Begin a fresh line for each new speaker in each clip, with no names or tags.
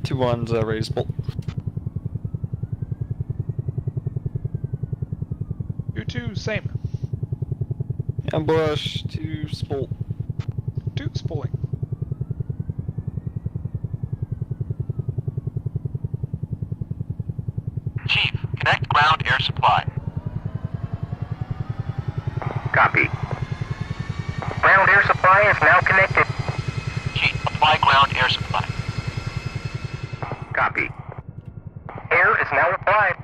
2-1's ready to bolt.
2-2, same.
Ambush, 2 spolt.
2 spooling.
Chief, connect ground air supply.
Copy. Ground air supply is now connected.
Chief, apply ground air supply.
Copy. Air is now applied.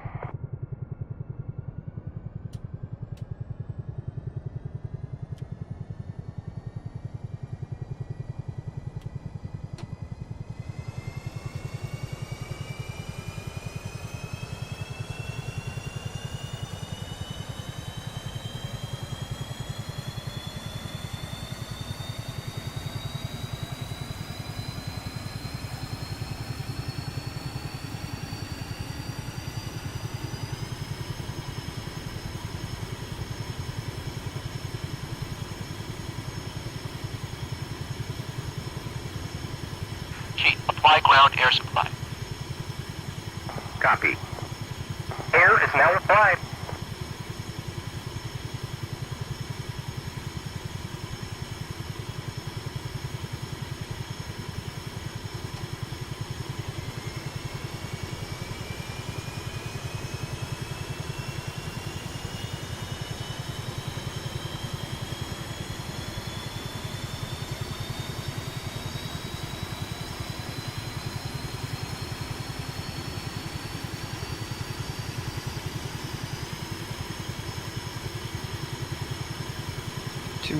Chief, apply ground air supply.
Copy. Air is now applied.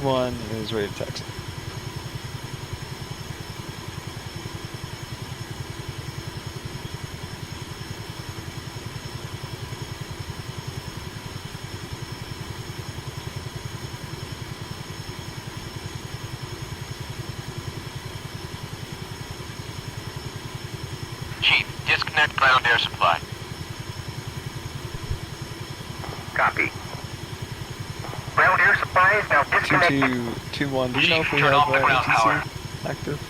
One is ready to taxi.
Chief, disconnect ground air supply.
Copy. Ground air supply is now disconnected.
2-1. Do you know if we
Turn
have
off the ground power.
ATC active?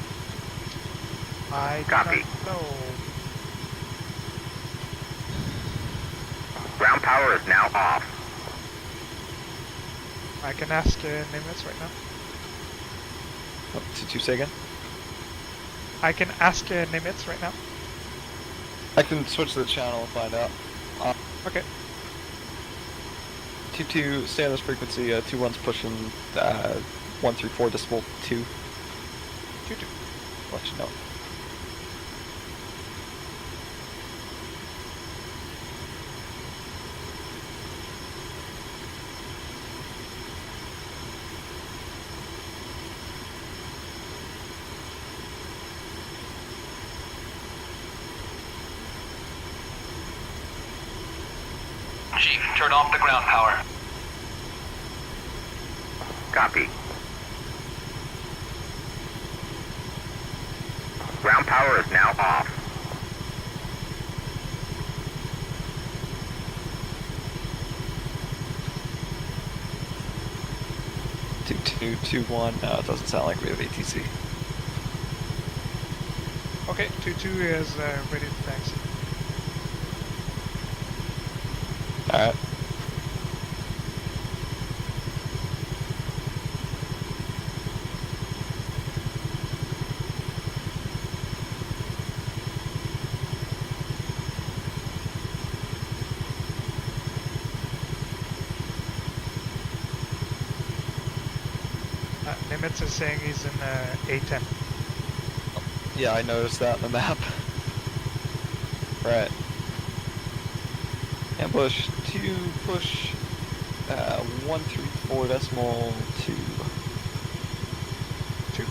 I do
Copy.
not know.
Ground power is now off.
I can ask Nimitz right now.
Oh, 2-2, say again?
I can ask Nimitz right now.
I can switch to the channel and find out.
Okay.
2-2, stay on this frequency. 2-1's pushing 134 decimal 2.
2-2.
Let you know.
Chief, turn off the ground power.
Copy. Ground power is now off.
Two, 2-1. No, it doesn't sound like we have ATC.
Okay, 2-2 is ready to taxi.
Alright.
Nimitz is saying he's in A10.
Yeah, I noticed that in the map. Right. Ambush 2, push 134 decimal 2.
2.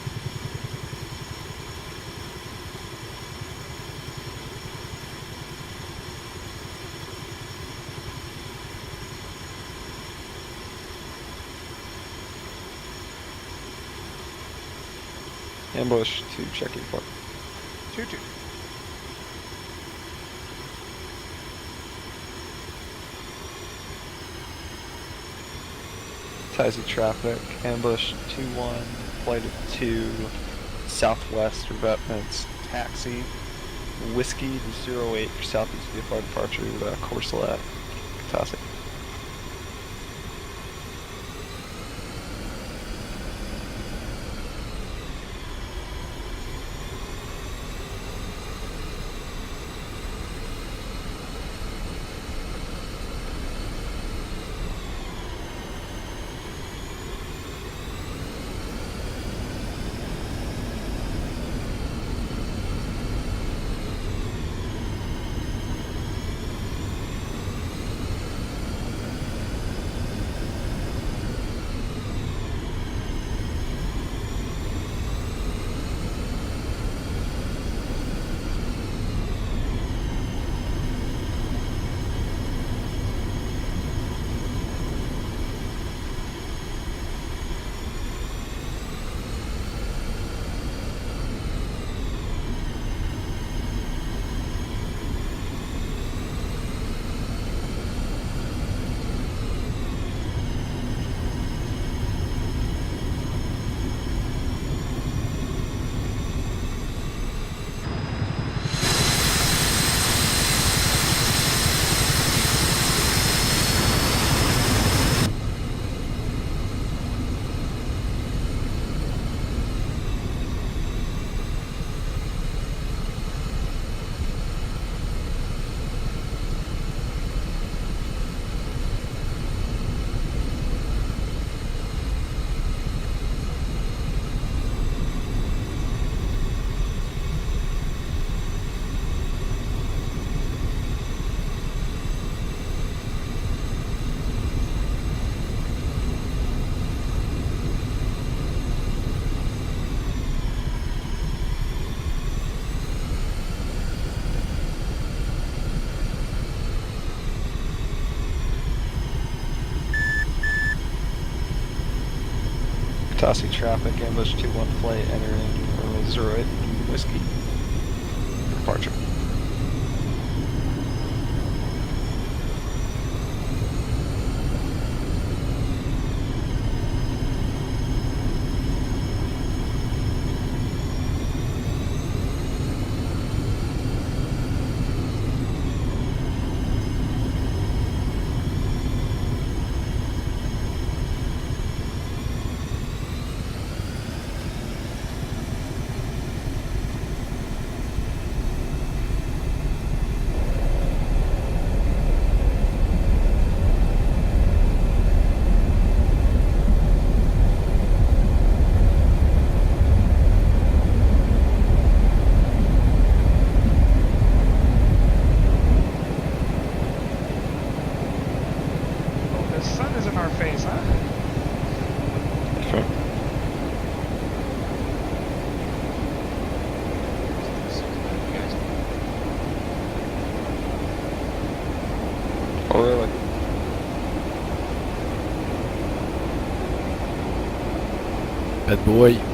Ambush 2, check your port.
2-2.
Taxi traffic, ambush 2-1, flight of 2, southwest revetments, taxi, Whiskey 08, southeast VFR departure, Courcelette. Fantastic. Tossing traffic, ambush 2-1 flight, entering 08 Whiskey. Departure. Oh, really?
Bad boy.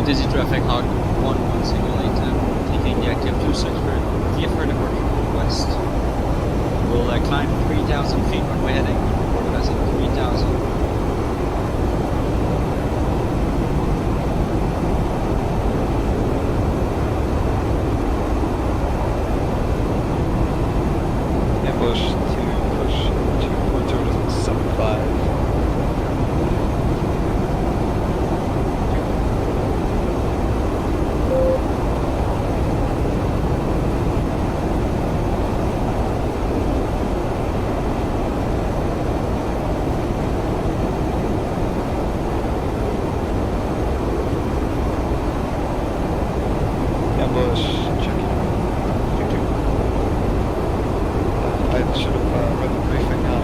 Dizzy traffic, Hog 1 single 8, taking the active 26 via further west. We'll climb 3,000 feet when we're heading. Reported as at 3,000.
Ambush to push 2.075. Ambush, checking. I should have read the briefing now.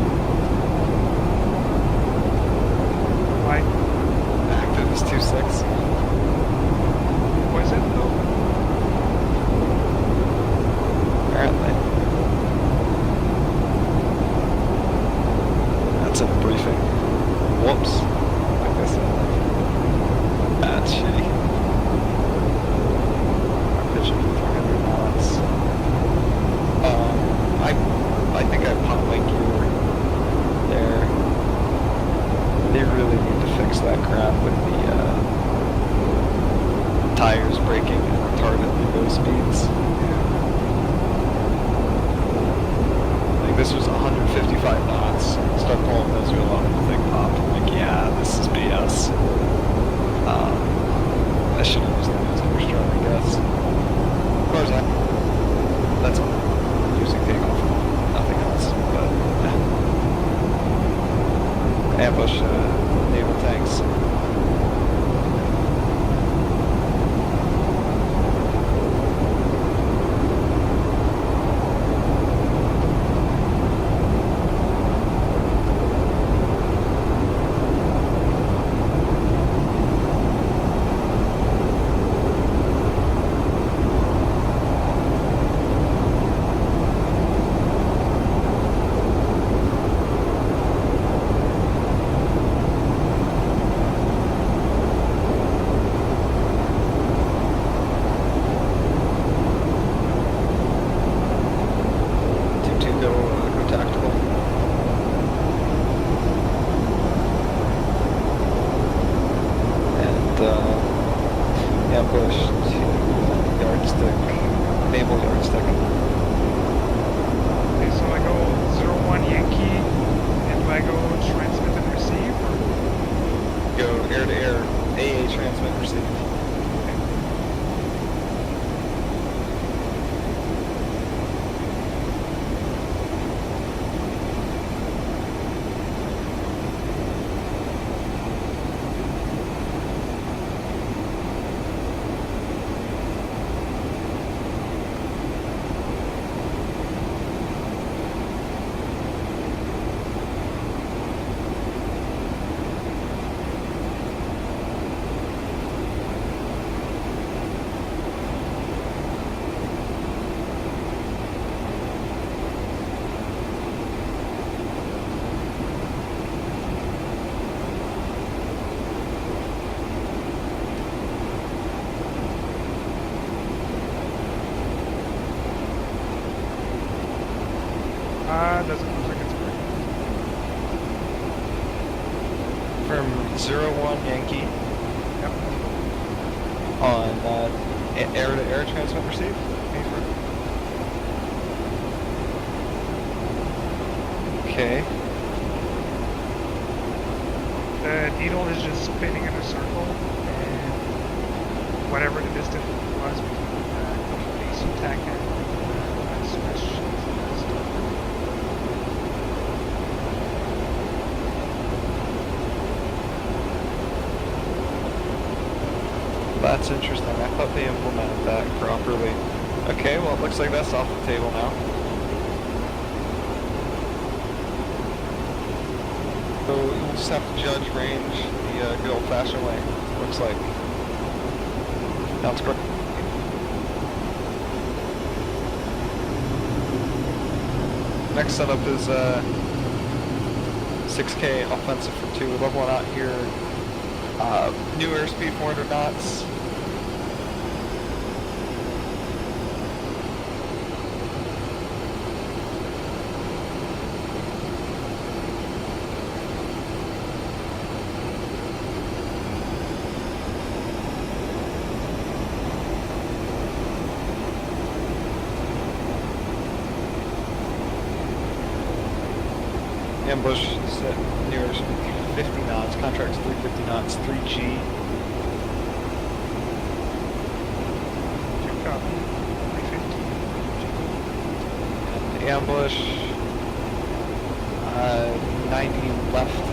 Why?
Active is 2.6.
Was it though?
Apparently. That's in the briefing. Whoops. Like I said. That's shitty. I'm pitching for 300 knots. I think I popped my gear there. They really need to fix that crap with the tires braking and retardedly low speeds. Like this was 155 knots. Start pulling those real long and the thing popped. I'm like, yeah, this is BS. I should have used the nose understrut, I guess. As far as that's all. Using takeoff, nothing else. But ambush naval tanks. Go tactical. And ambush to yardstick, naval yardstick.
Okay, so I go 01 Yankee, and do I go transmit and receive? Or?
Go air to air, AA transmit receive.
Doesn't look like it's working.
From 01 Yankee
Yep.
on air to air transmit receive. Okay.
The needle is just spinning in a circle, and whatever the distance was between base attack and switch.
That's interesting. I thought they implemented that properly. Okay, well it looks like that's off the table now. So we'll just have to judge range the good old-fashioned way. Looks like. Sounds correct. Next setup is 6K offensive for 2. Level 1 out here. New airspeed 400 knots. ambush set near 50 knots, contracts 350 knots, 3G.
Copy. 350.
Ambush, 90 left.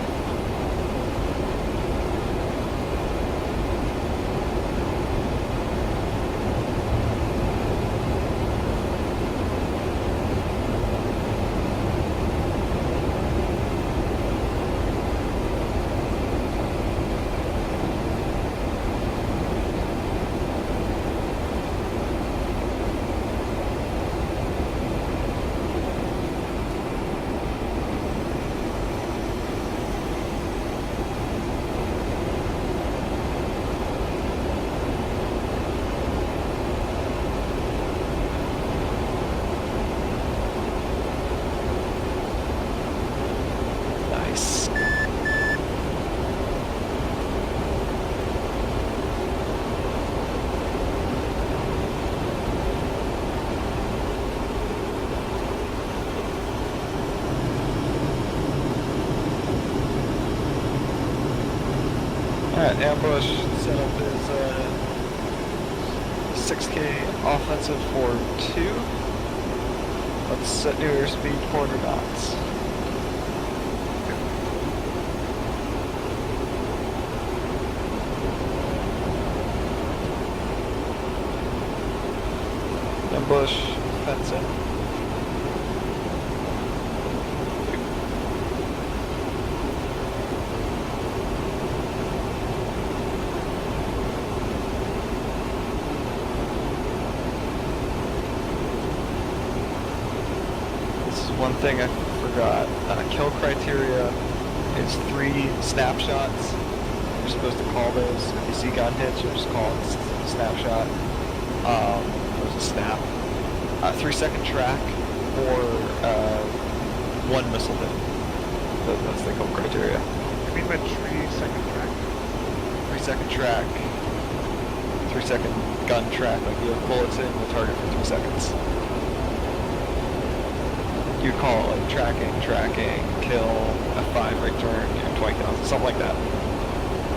Nice. Alright, ambush setup is 6K offensive for 2. Let's set new airspeed 400 knots. Ambush, fencing. This is one thing I forgot. Kill criteria is 3 snapshots. You're supposed to call those. If you see gun hits, you're just calling snapshot. There's a snap. 3-second track or 1 missile hit. That's the kill criteria.
I mean by 3-second track.
3-second track. 3-second gun track. Like you have bullets in the target for 3 seconds. You'd call it like tracking, kill, F-5, right turn, 20,000, something like that.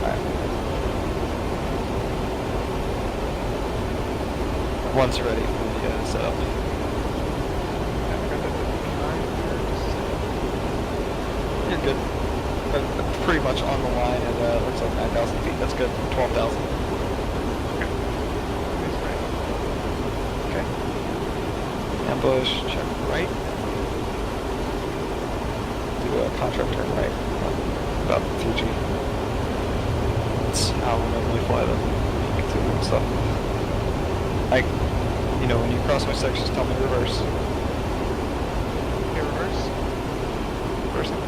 Alright. Once ready for the setup. You're good. Pretty much on the line at looks like 9,000 feet. That's good. 12,000. Okay. Ambush, check right. Do a contract turn right. About 3G. That's how we normally fly them. Get to and stuff. Like, you know, when you cross my sections, tell me to reverse.
Okay, reverse.
Reversing.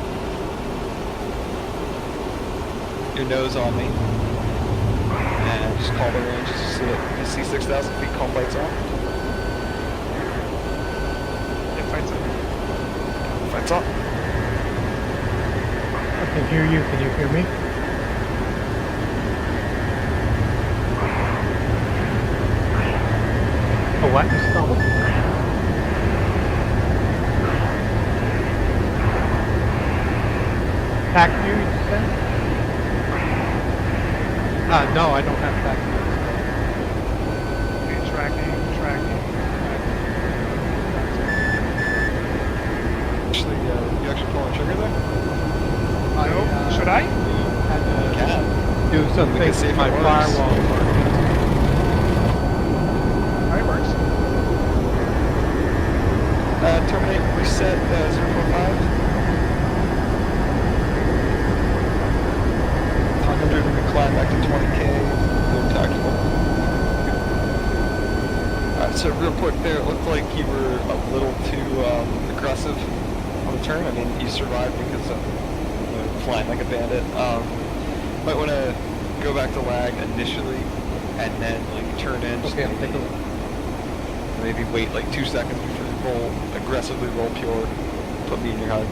Your nose on me. And just call the range as you see it. If you see 6,000 feet, call flights on.
Yeah, fights on.
Flights on.
I can hear you. Can you hear me? A what? Installed? Pack view, you said? No, I don't have pack view.
Okay, tracking.
Actually, you actually pull the trigger there?
No, should I?
Had to
Can.
do some
We can
things
see
with
if
my
it works.
firewall.
Alright, works.
Terminate, reset 045. 100, we climb back to 20K, go tactical. Alright, so real quick there, it looked like you were a little too aggressive on the turn. I mean, you survived because of flying like a bandit. Might want to go back to lag initially, and then like turn in.
Okay, I'll take a look.
Maybe wait like 2 seconds before you roll, aggressively roll pure, put me in your HUD.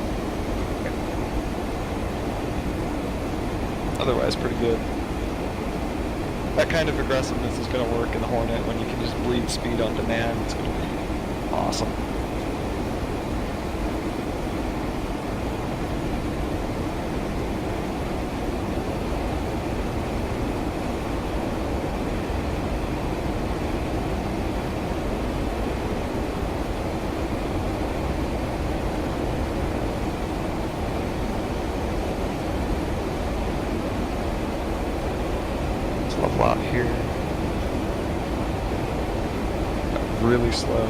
Otherwise, pretty good. That kind of aggressiveness is going to work in the Hornet when you can just bleed speed on demand. It's going to be awesome. really slow.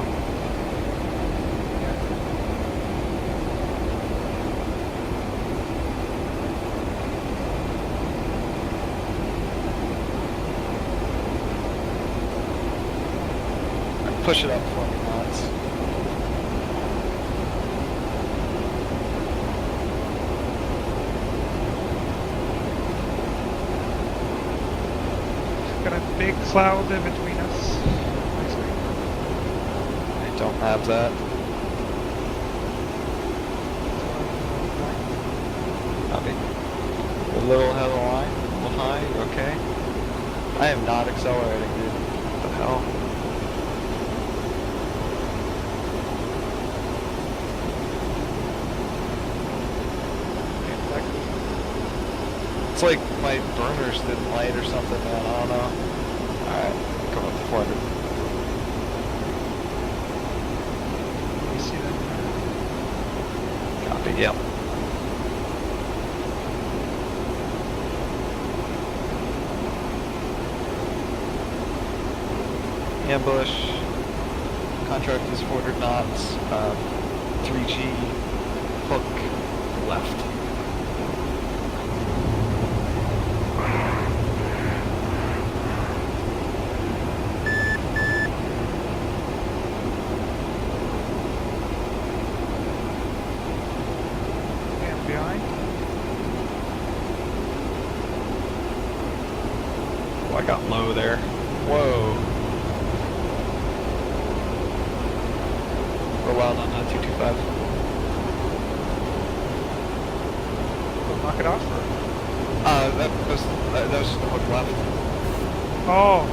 Push it up 20 knots.
Got a big cloud in between us.
I don't have that. Copy. A little ahead of the line. A little high. You okay? I am not accelerating, dude. What the hell? It's like my burners didn't light or something, man. I don't know. Alright, come up to 400.
You see that?
Copy, yep. Ambush. Contract is 400 knots. 3G. Hook left.
Behind.
Oh, I got low there. Whoa. We're wild on 225.
We'll knock it off.
That was just the hook left.
Oh.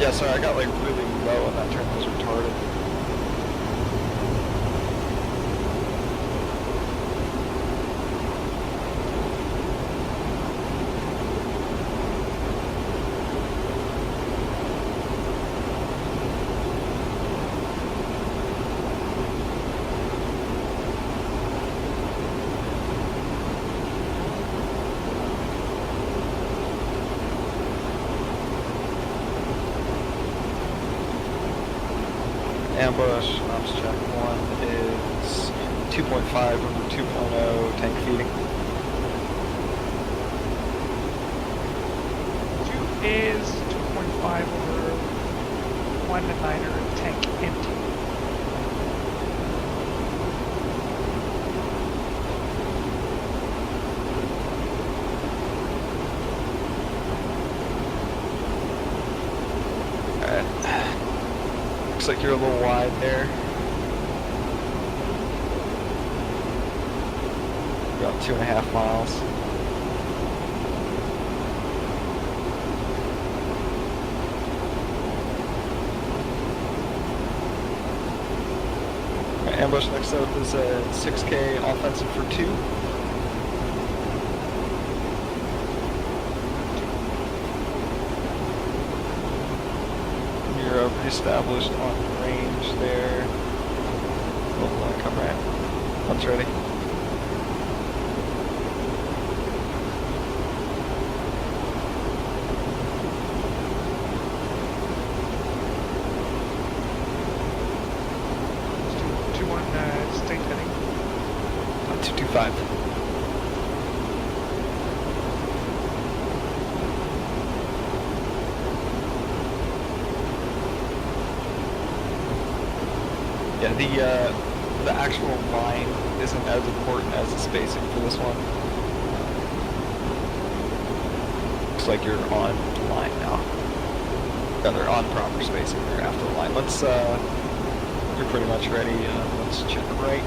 Yeah, sorry, I got like really low and that turn was retarded. Ambush, ops check 1 is 2.5 over 2.0 tank feeding.
2 is 2.5 over 1.9er tank empty.
Looks like you're a little wide there. About 2.5 miles. Right, ambush next up is a 6K offensive for 2. Established on range there. Oh, come right. Bunz ready.
Let's do 2-1 state heading.
225. Yeah, the actual line isn't as important as the spacing for this one. Looks like you're on the line now. Rather on proper spacing there after the line. Let's you're pretty much ready. Let's check right.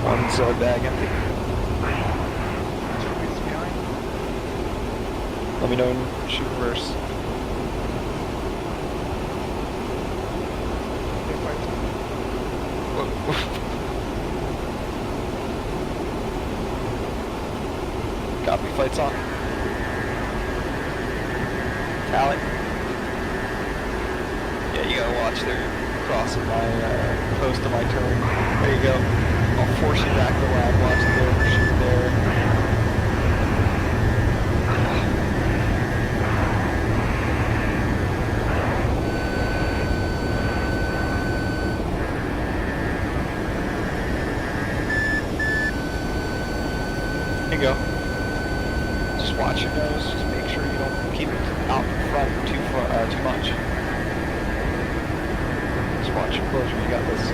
Bunz bag empty. Let me know and shoot reverse. Copy, flight's on. Tally. Yeah, you gotta watch there. Crossing my post of my turn. There you go. I'll force you back to the line. Watch there. Shoot there. can go. Just watch your nose. Just make sure you don't keep it out in front too much. Just watch your closure. You got this.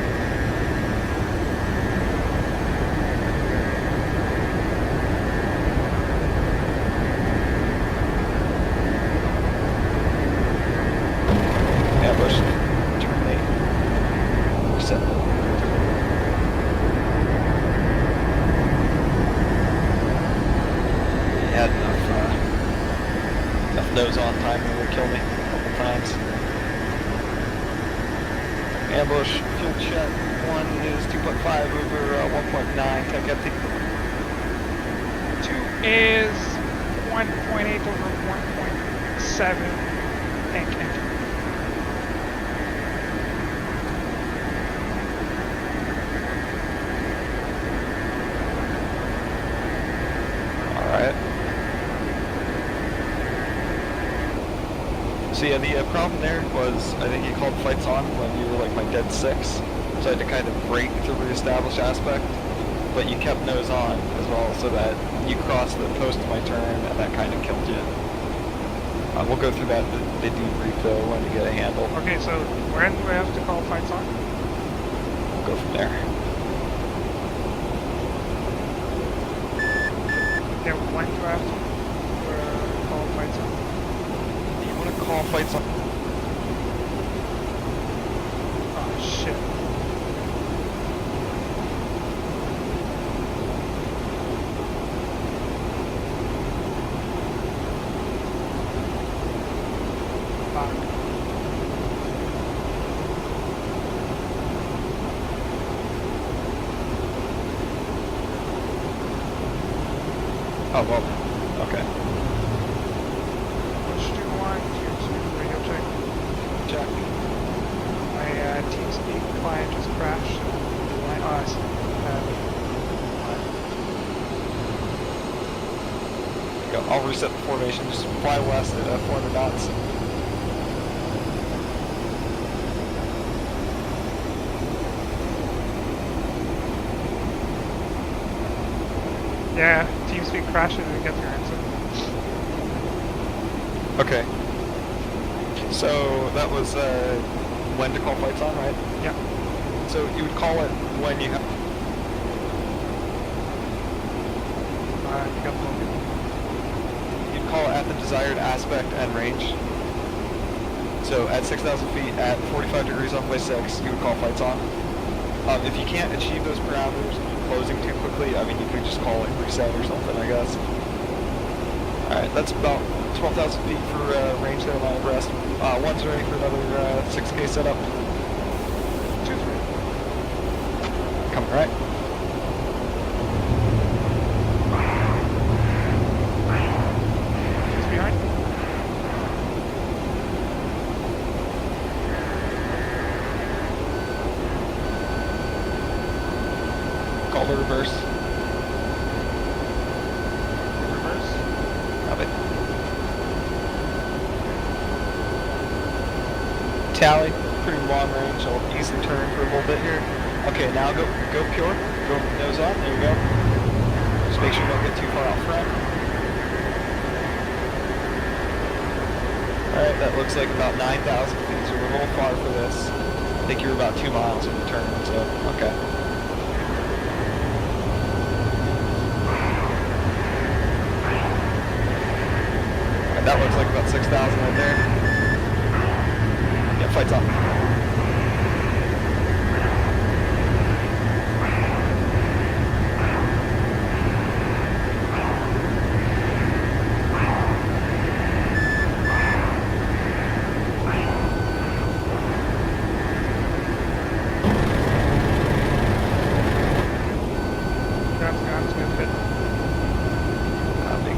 Ambush. Terminate. Reset. Had enough nose on time to kill me a couple times. Ambush, fuel check. 1 is 2.5 over 1.9, tank empty.
2 is 1.8 over 1.7, tank empty.
Alright. So yeah, the problem there was, I think you called fights on when you were like my dead 6. So I had to kind of break the reestablish aspect. But you kept nose on as well, so that you crossed the post of my turn, and that kind of killed you. We'll go through that, the debrief though, when you get a handle.
Okay, so when do I have to call fights on?
We'll go from there.
Yeah, when do I have to call fights on?
You want to call fights on?
Oh, shit.
Oh, well, okay.
Push to 1, 2, radio check.
Check.
My TeamSpeak client just crashed. My
Go. I'll reset the formation, just fly west at 400 knots.
Yeah, TeamSpeak crashed and didn't get your answer.
Okay. So that was when to call fights on, right?
Yeah.
So you would call it when you have.
You got the
You'd call it at the desired aspect and range. So at 6,000 feet, at 45 degrees off by 6, you would call fights on. If you can't achieve those parameters, closing too quickly, I mean, you could just call it reset or something, I guess. Alright, that's about 12,000 feet for range there, line abreast. One's ready for another 6K setup.
2-3.
Coming right.
Who's behind?
Call the reverse.
Reverse.
Copy. Tally, pretty long range. I'll ease the turn for a little bit here. Okay, now go pure. Go nose on. There you go. Just make sure you don't get too far out front. Alright, that looks like about 9,000 feet, so we're a little far for this. I think you're about 2 miles in the turn, so okay. And that looks like about 6,000 right there. Yeah, fight's up.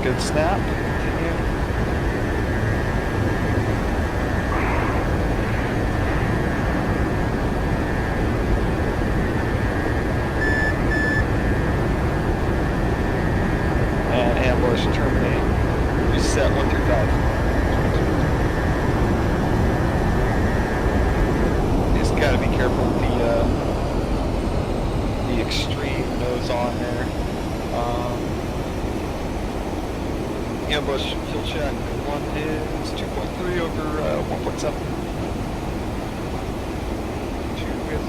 Good snap. Continue. And ambush, terminate. Reset 1 through 5. You just gotta be careful with the extreme nose on there. Ambush, fuel check. One is 2.3 over 1.7.
2 is 1.6.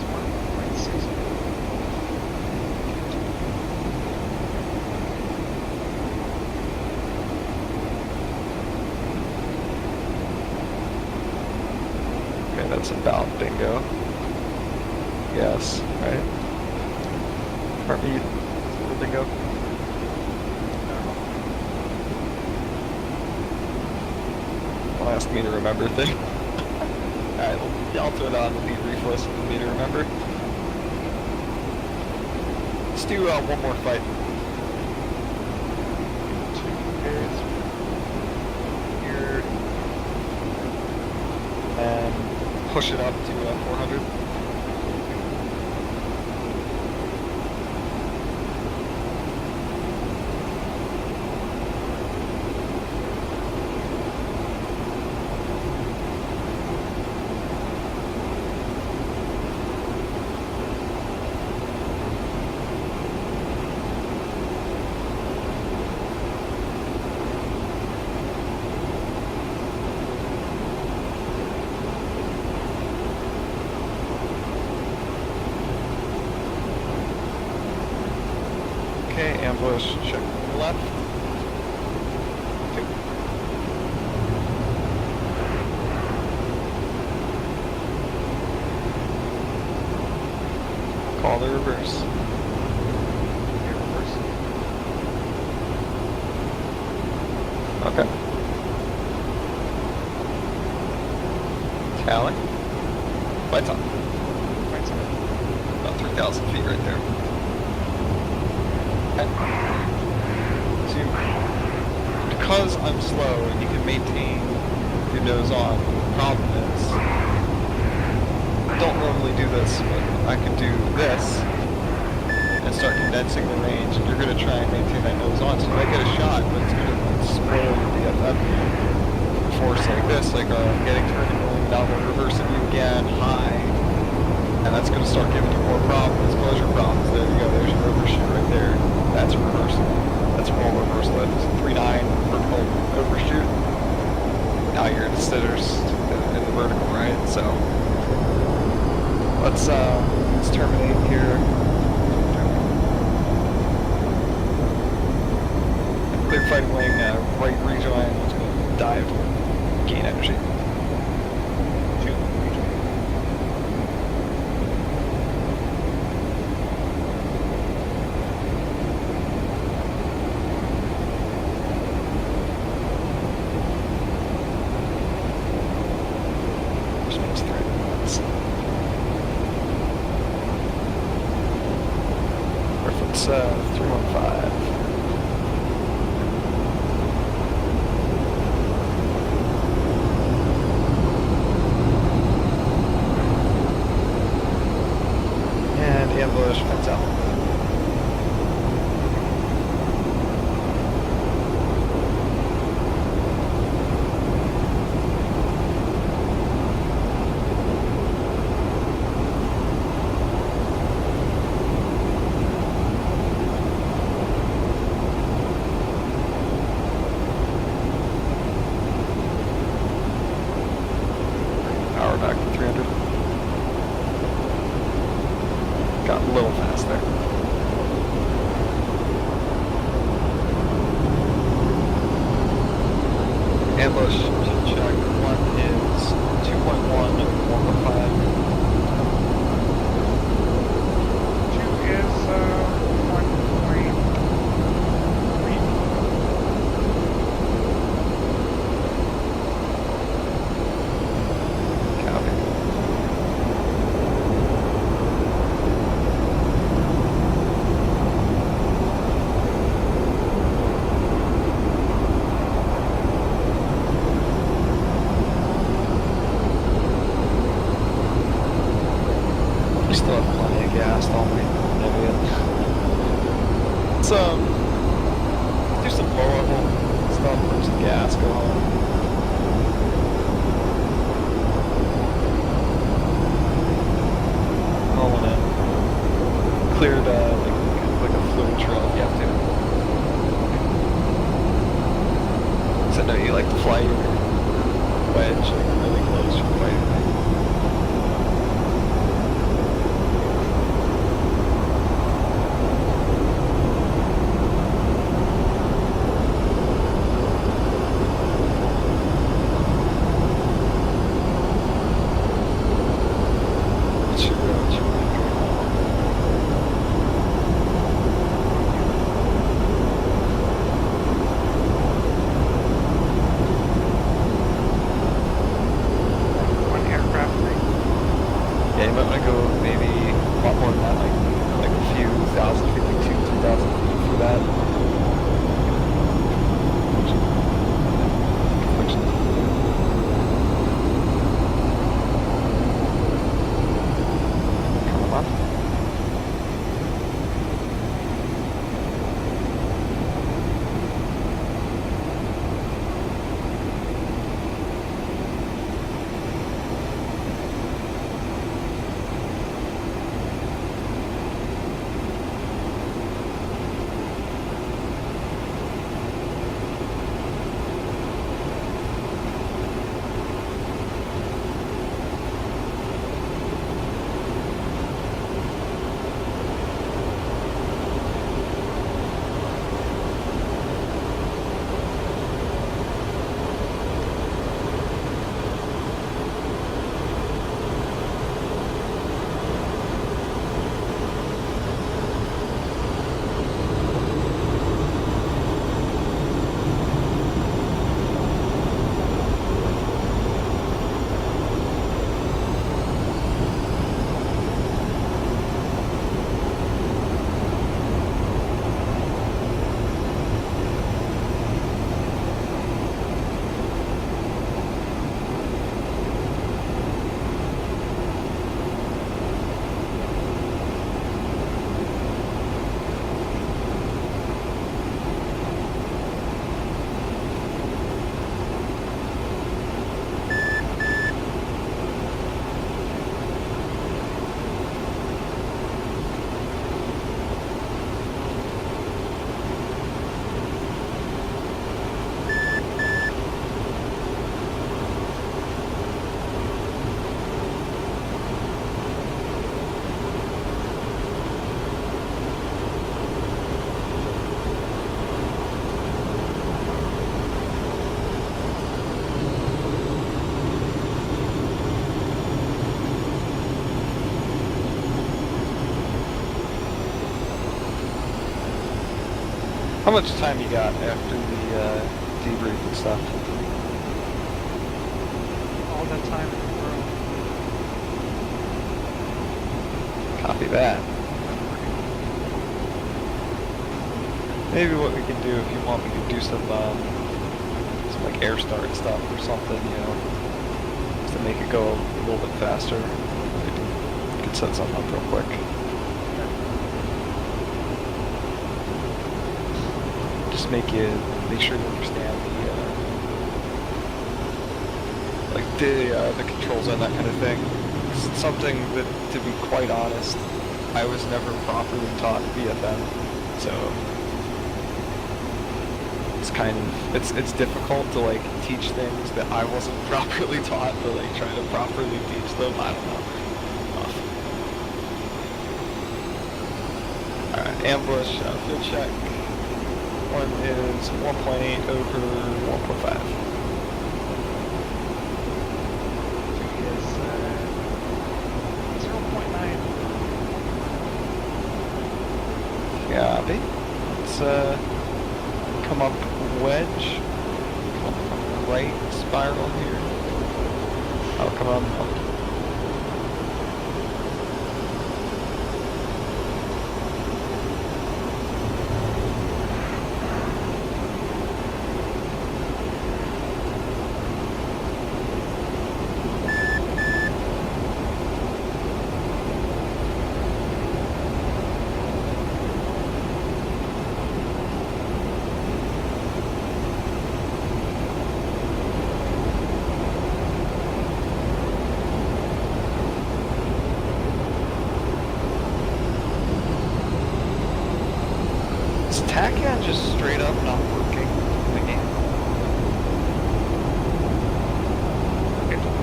Okay, that's about bingo. Yes, right? Aren't we little bingo? Don't ask me to remember thing. Alright, I'll throw it on the debrief list for me to remember. Let's do one more fight.
2 is here.
And push it up to 400. Okay, ambush, check left. 2. Call the reverse.
Here, reverse.
Okay. Tally. Lights on.
Right side.
About 3,000 feet right there. Okay. So, because I'm slow and you can maintain your nose on, the problem is, I don't normally do this, but I can do this and start condensing the range. You're going to try and maintain that nose on, so you might get a shot, but it's going to spoil your DFF. Force like this, like getting turned and rolling down the reversing you again, high. And that's going to start giving you more problems, closure problems. There you go, there's your overshoot right there. That's reverse. That's full reverse lift. 3.9 vertical overshoot. Now you're in the sitters in the vertical, right? So let's terminate here. Clear fighting wing, right rejoin. Let's go dive, gain energy. Reference 315. And ambush, fence out. Power back to 300. Got a little fast there. Ambush, check. One is 2.1, 1.5.
2 is 1.3.
Copy. We still have plenty of gas, don't we? Maybe let's do some low level stuff, put some gas, go home. Rolling in. Cleared like a fluid trail if you have to. like to fly your wedge like really close for fighting thing.
One aircraft thing.
Yeah, you might want to go maybe a lot more than that, like a few thousand feet, like 2,000 feet for that. Come on. How much time you got after the debrief and stuff?
All that time in the world.
Copy that. Maybe what we can do, if you want, we can do some like air start stuff or something, you know, just to make it go a little bit faster. We could set something up real quick. Just make sure you understand the controls and that kind of thing. It's something that, to be quite honest, I was never properly taught VFM, so it's kind of it's difficult to like teach things that I wasn't properly taught, but like try to properly teach them. I don't know. All right, ambush, field check. One is 1.8 over 1.5.
Is 0.9.
Copy. Let's come up wedge. Come up right spiral here. Oh, come on. Is TACAN just straight up not working in the game?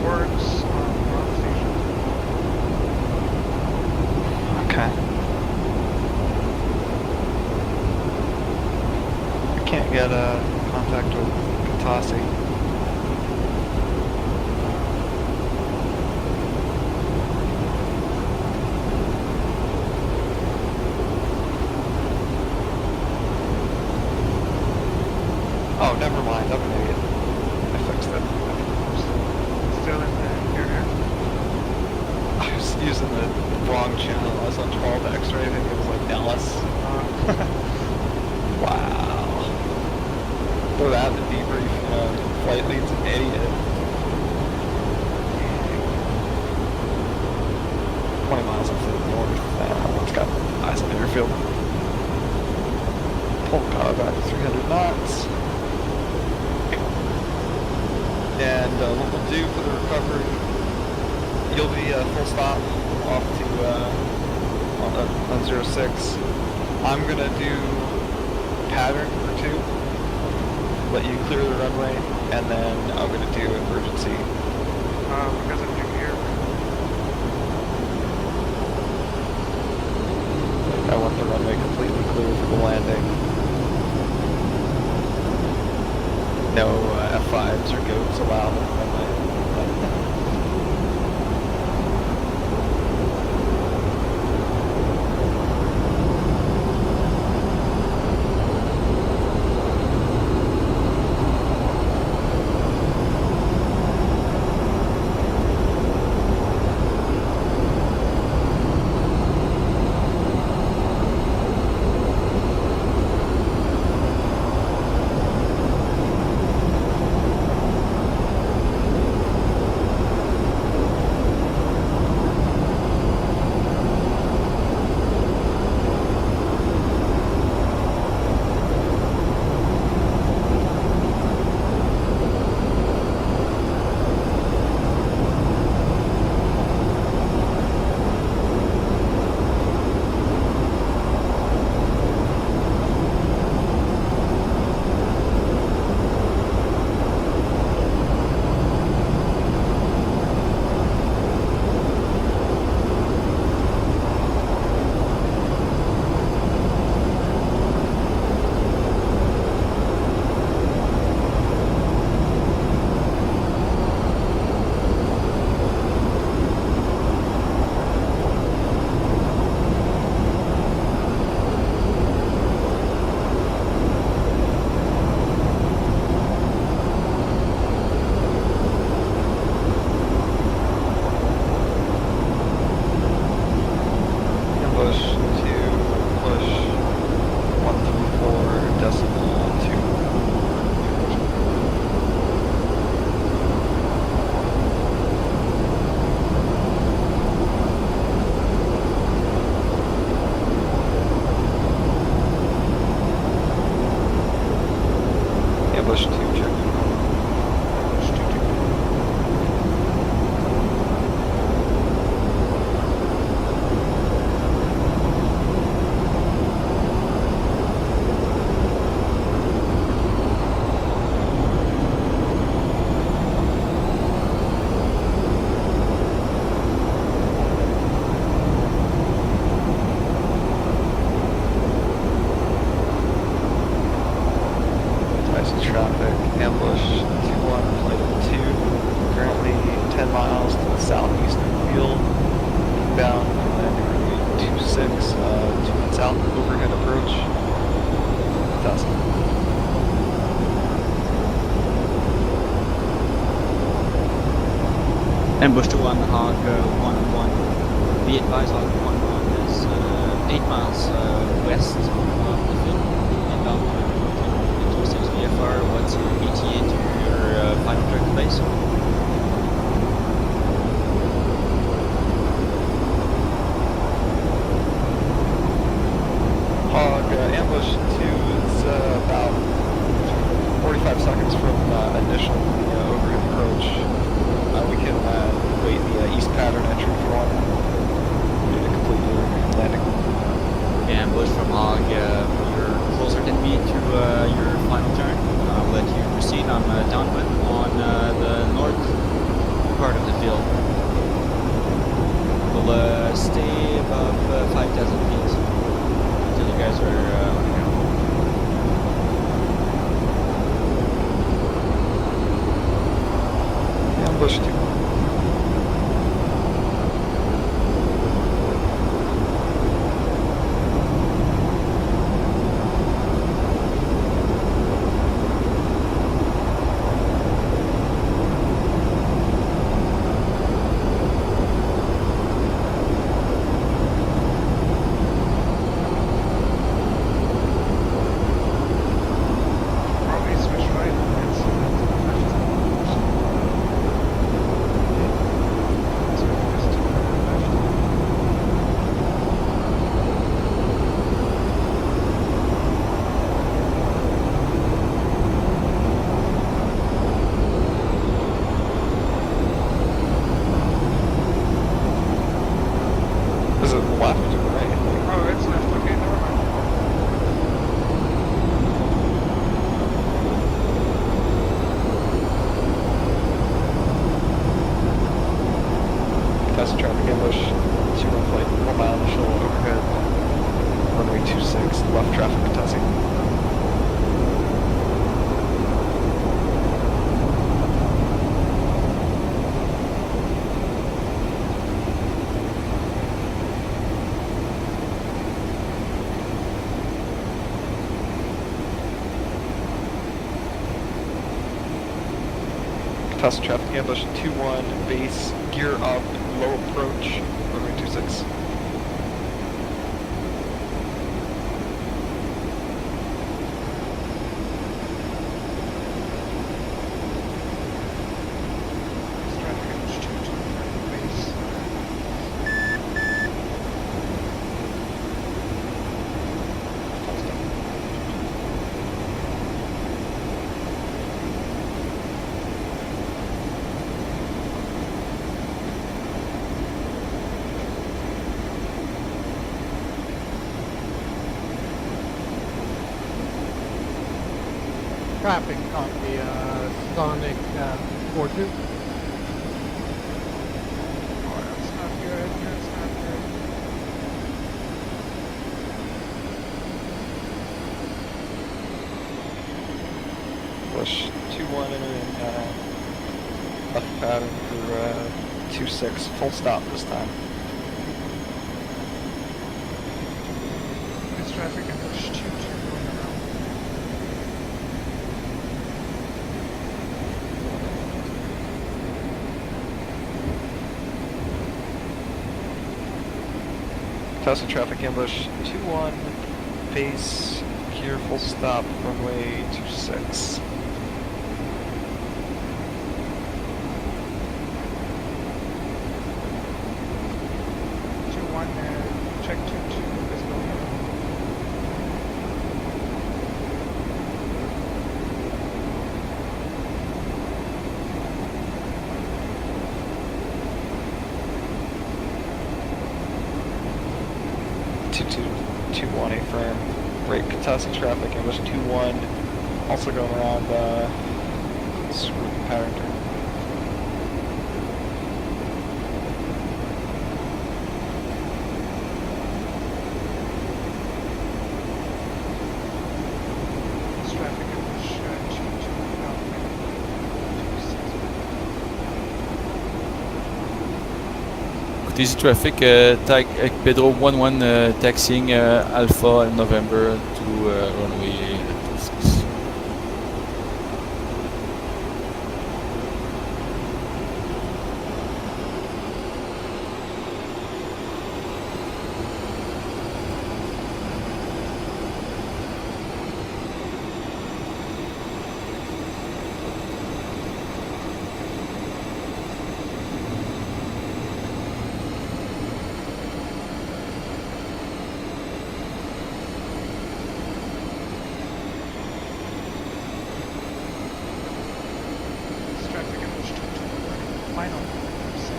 towards ground station.
Okay. I can't get contact with Katasi. Oh, never mind. I'm an idiot. I fixed it.
Still in the air.
I was using the wrong channel. I was on 12X, right? I think it was like Dallas. Wow. Throw that in the debrief. Flight lead's an idiot. 20 miles off to the north. It's got eyes on the airfield. Pull power back to 300 knots. And what we'll do for the recovery, you'll be full stop off to on 06. I'm gonna do pattern or 2, let you clear the runway, and then I'm gonna do emergency.
Because of your gear.
I want the runway completely clear for the landing. No F-5s or goats allowed on the runway. Ambush 2, check.
Ambush 2, check.
Traffic, ambush 2-1, flight of 2, currently 10 miles to the southeast of the field, inbound, landing 26, 2 south, overhead approach, 1000.
Ambush to 1, Hog 1-1. Be advised, Hog 1-1 is 8 miles west of the field, inbound. VFR, what's your ETA to your final track base?
Hog, ambush 2 is about 45 seconds from initial overhead approach. We can wait the east pattern entry if you want. Ready to complete your landing.
Ambush from Hog, you're closer than me to your final turn. I'll let you proceed. I'm downwind on the north part of field. We'll stay above 5,000 feet until you guys are on the ground.
Ambush 2.
Probably switch right. That's left. So just left.
Is it left or right?
Oh, it's left. Okay, never mind.
Contested traffic ambush, 2-1 flight, 1 mile initial overhead, runway 26, left traffic contesting. Contested traffic ambush, 2-1, base, gear up, low approach, runway 26.
It's traffic ambush 2-2 base.
Traffic on the Sonic 4-2.
Oh, that's not good. That's not good.
Push 2-1 entering left pattern for 2-6, full stop this time.
It's traffic ambush 2-2 going around.
Contested traffic ambush, 2-1, base, gear full stop, runway 26.
Check 2-2 is going on.
Two one a firm. Break contested traffic ambush 2-1. Also going around swoop pattern turn.
It's traffic ambush 2-2 out. 2-6.
Écoutez, Easy Traffic, tag Pedro 1-1 taxiing Alpha November to runway 26.
It's traffic ambush 2-2 final. 6.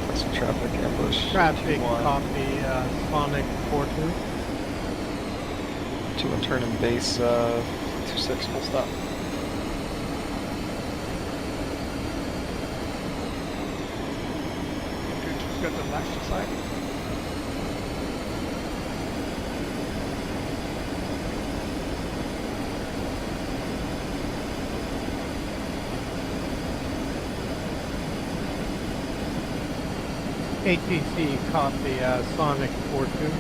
Contested traffic ambush
Traffic
2-1.
copy Sonic 4-2.
2-1 turn in base, 126, full stop.
Who's got the left side?
ATC copy, Sonic 4-2.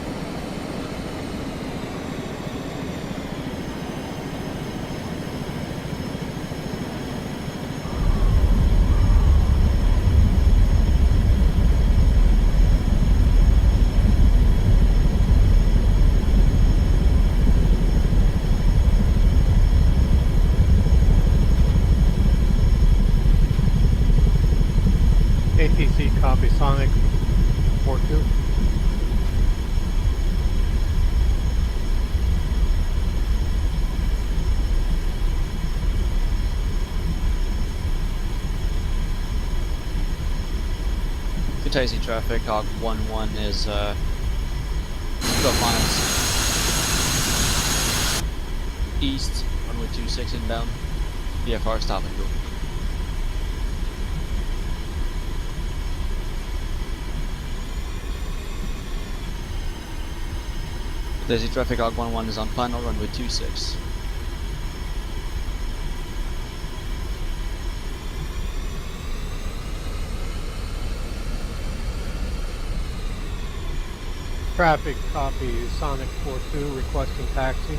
ATC copy, Sonic 4-2.
Kutaisi traffic, Hawk 1-1 is 12 miles east, runway 26 inbound, VFR stop and go. Kutaisi traffic, Hawk 1-1 is on final, runway 26.
Traffic copy, Sonic 4-2, requesting taxi.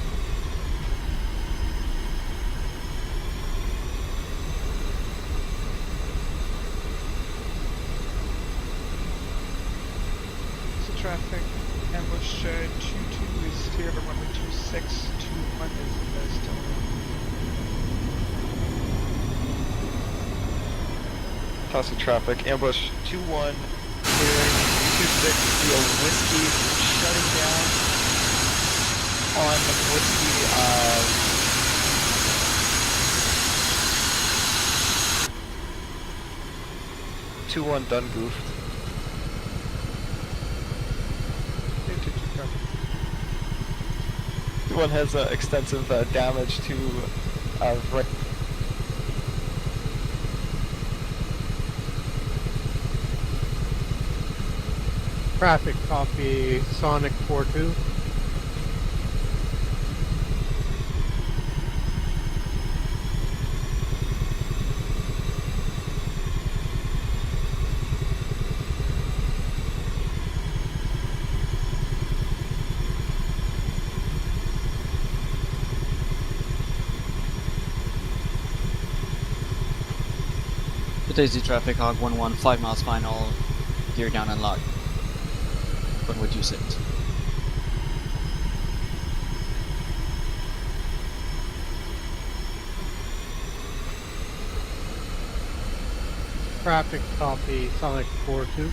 So traffic, ambush 2-2 is clear of runway 26, 2-1 is still
Tossing traffic, ambush 2-1, clearing 26 via whiskey, shutting down on whiskey, 2-1 done goofed.
ATC copy.
2-1 has extensive damage to right.
Traffic copy, Sonic 4-2.
Kutaisi traffic, Hawk 1-1, 5 miles final, gear down and lock. Runway 26.
Traffic copy, Sonic 4-2.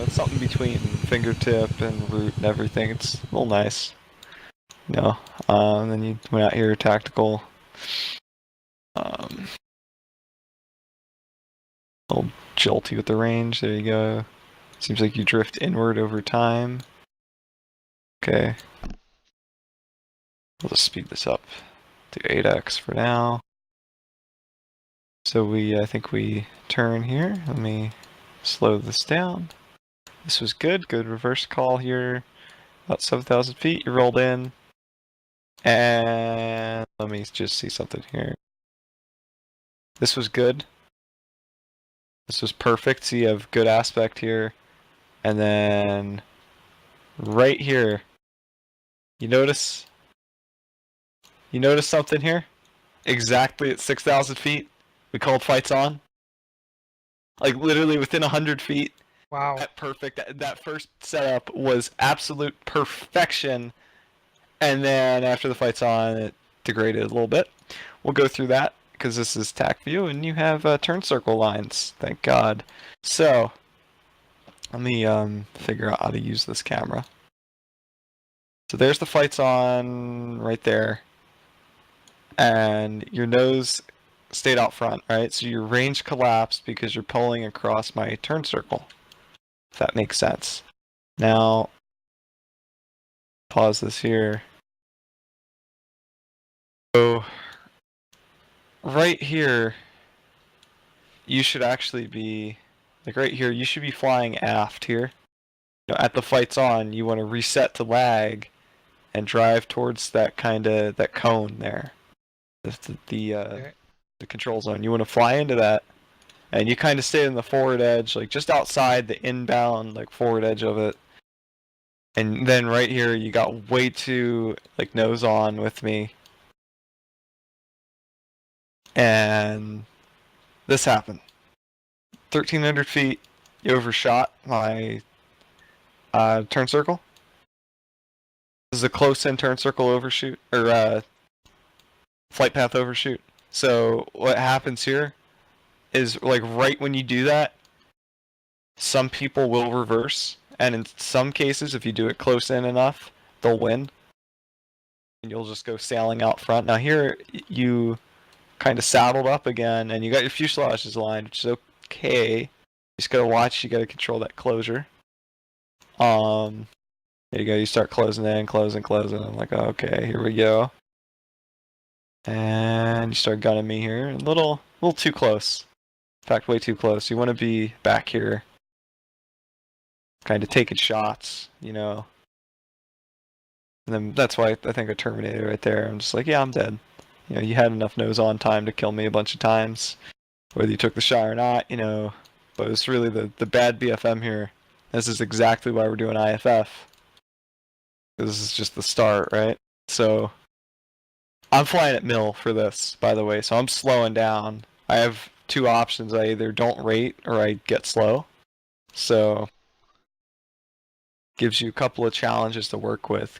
Something between fingertip and root and everything. It's a little nice, you know. And then you went out here tactical. A little jolty with the range. There you go. Seems like you drift inward over time. Okay. I'll just speed this up to 8x for now. So I think we turn here. Let me slow this down. This was good. Good reverse call here. About 7,000 feet. You rolled in. And let me just see something here. This was good. This was perfect. So you have good aspect here. And then right here. You notice something here? Exactly at 6,000 feet. We called fights on. Like literally within 100 feet.
Wow.
That perfect. That first setup was absolute perfection. And then after the fight's on, it degraded a little bit. We'll go through that because this is TAC view and you have turn circle lines. Thank God. So let me figure out how to use this camera. So there's the fight's on right there. And your nose stayed out front, right? So your range collapsed because you're pulling across my turn circle. If that makes sense. Now, pause this here. So, right here, you should actually be, like right here, you should be flying aft here. You know, at the fight's on, you want to reset to lag and drive towards that that cone there. The control zone. You want to fly into that, and you kind of stay in the forward edge, like just outside the inbound, like forward edge of it. And then right here, you got way too like nose on with me, and this happened. 1,300 feet, you overshot my turn circle. This is a close-in turn circle overshoot or flight path overshoot. So what happens here is like right when you do that, some people will reverse, and in some cases, if you do it close in enough, they'll win. And you'll just go sailing out front. Now here, you kind of saddled up again, and you got your fuselages aligned, which is okay. You just gotta watch, you gotta control that closure. There you go, you start closing in, closing. I'm like, okay, here we go. And you start gunning me here. A little too close. In fact, way too close. You want to be back here. Kind of taking shots, you know. And then that's why I think I terminated right there. I'm just like, yeah, I'm dead. You know, you had enough nose on time to kill me a bunch of times. Whether you took the shot or not, you know. But it's really the bad BFM here. This is exactly why we're doing IFF. This is just the start, right? So I'm flying at mil for this, by the way, so I'm slowing down. I have two options. I either don't rate or I get slow. So gives you a couple of challenges to work with.